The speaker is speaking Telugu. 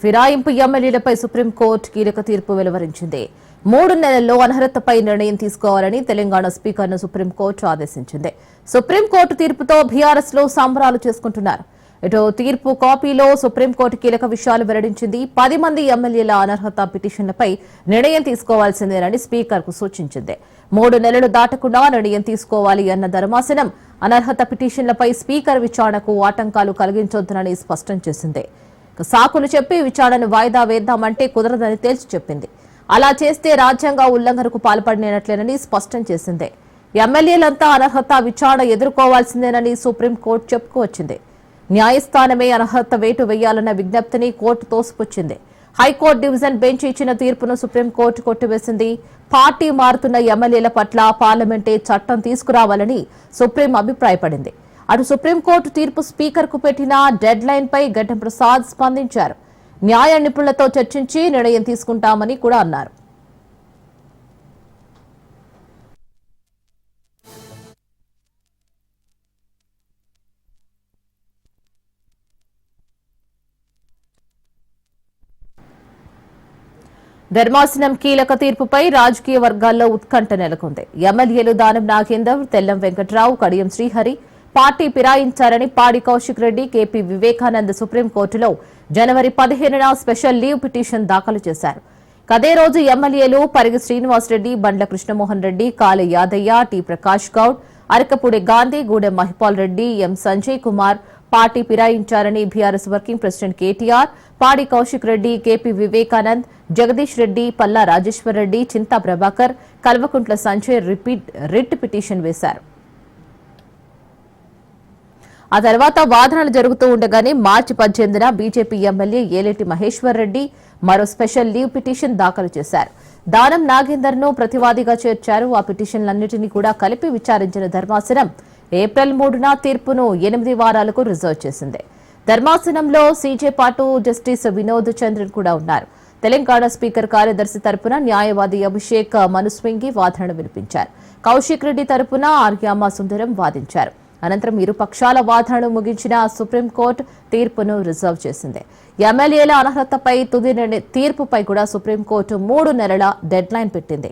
ఫిరాయింపు ఎమ్మెల్యేలపై సుప్రీంకోర్టు కీలక తీర్పు వెలువరించింది. 3 నెలల్లో అనర్హతపై నిర్ణయం తీసుకోవాలని తెలంగాణ స్పీకర్ను సుప్రీంకోర్టు ఆదేశించింది. సుప్రీంకోర్టు తీర్పుతో బీఆర్ఎస్ లో సంబరాలు చేసుకుంటున్నారు. ఇటు తీర్పు కాపీలో సుప్రీంకోర్టు కీలక విషయాలు వెల్లడించింది. 10 మంది ఎమ్మెల్యేల అనర్హత పిటిషన్లపై నిర్ణయం తీసుకోవాల్సిందేనని స్పీకర్కు సూచించింది. 3 నెలలు దాటకుండా నిర్ణయం తీసుకోవాలి అన్న ధర్మాసనం అనర్హత పిటిషన్లపై స్పీకర్ విచారణకు ఆటంకాలు కలిగించొద్దునని స్పష్టం చేసింది. సాకులు చెప్పి విచారణను వాయిదా వేద్దామంటే కుదరదని తేల్చి చెప్పింది. అలా చేస్తే రాజ్యాంగ ఉల్లంఘనకు పాల్పడినట్లేనని స్పష్టం చేసింది. ఎమ్మెల్యేలంతా అనర్హత విచారణ ఎదుర్కోవాల్సిందేనని సుప్రీంకోర్టు చెప్పుకొచ్చింది. న్యాయస్థానమే అనర్హత వేటు వేయాలన్న విజ్ఞప్తిని కోర్టు తోసిపుచ్చింది. హైకోర్టు డివిజన్ బెంచ్ ఇచ్చిన తీర్పును సుప్రీంకోర్టు కొట్టివేసింది. పార్టీ మారుతున్న ఎమ్మెల్యేల పట్ల పార్లమెంటే చట్టం తీసుకురావాలని సుప్రీం అభిప్రాయపడింది. అటు సుప్రీంకోర్టు తీర్పు స్పీకర్కు పెట్టిన డెడ్ లైన్ పై గడ్డం ప్రసాద్ స్పందించారు. న్యాయ నిపుణులతో చర్చించి నిర్ణయం తీసుకుంటామని కూడా అన్నారు. ధర్మాసనం కీలక తీర్పుపై రాజకీయ వర్గాల్లో ఉత్కంఠ నెలకొంది. ఎమ్మెల్యేలు దానం నాగేందర్, తెల్లం వెంకట్రావు, కడియం శ్రీహరి పార్టీ ఫిరాయించారని పాడి కౌశిక్ రెడ్డి, కేపీ వివేకానంద్ సుప్రీంకోర్టులో జనవరి 15న స్పెషల్ లీవ్ పిటిషన్ దాఖలు చేశారు. అదే రోజు ఎమ్మెల్యేలు Parigi Srinivas Reddy, Bandla Krishnamohan Reddy, Kale Yadaiah, T Prakash Goud, Arekapudi Gandhi, Gudem Mahipal Reddy, M Sanjay Kumar party ఫిరాయించారని BRS working president KTR, Padi Kaushik Reddy, KP Vivekanand, Jagadish Reddy, Palla Rajeshwar Reddy, Chinta Prabhakar, Kalvakuntla Sanjay writ petition వేశారు. ఆ తర్వాత వాదనలు జరుగుతూ ఉండగానే మార్చి 18న బీజేపీ ఎమ్మెల్యే ఏలేటి మహేశ్వర్ రెడ్డి మరో స్పెషల్ లీవ్ పిటిషన్ దాఖలు చేశారు. దానం నాగేందర్ ను ప్రతివాదిగా చేర్చారు. ఆ పిటిషన్లన్నింటినీ కూడా కలిపి విచారించిన ధర్మాసనం ఏప్రిల్ 3న తీర్పును 8 వారాలకు రిజర్వ్ చేసింది. ధర్మాసనంలో సీజే పాటు జస్టిస్ వినోద్ చంద్రన్ కూడా ఉన్నారు. తెలంగాణ స్పీకర్ కార్యదర్శి తరపున న్యాయవాది అభిషేక్ మనుస్వింగి వాదనలు వినిపించారు. కౌశిక్ రెడ్డి తరపున ఆర్యామా సుందరం వాదించారు. అనంతరం ఇరు పక్షాల వాదనలు ముగించిన సుప్రీంకోర్టు తీర్పును రిజర్వ్ చేసింది. ఎమ్మెల్యేల అనర్హతపై తుది తీర్పుపై కూడా సుప్రీంకోర్టు 3 నెలల డెడ్ లైన్ పెట్టింది.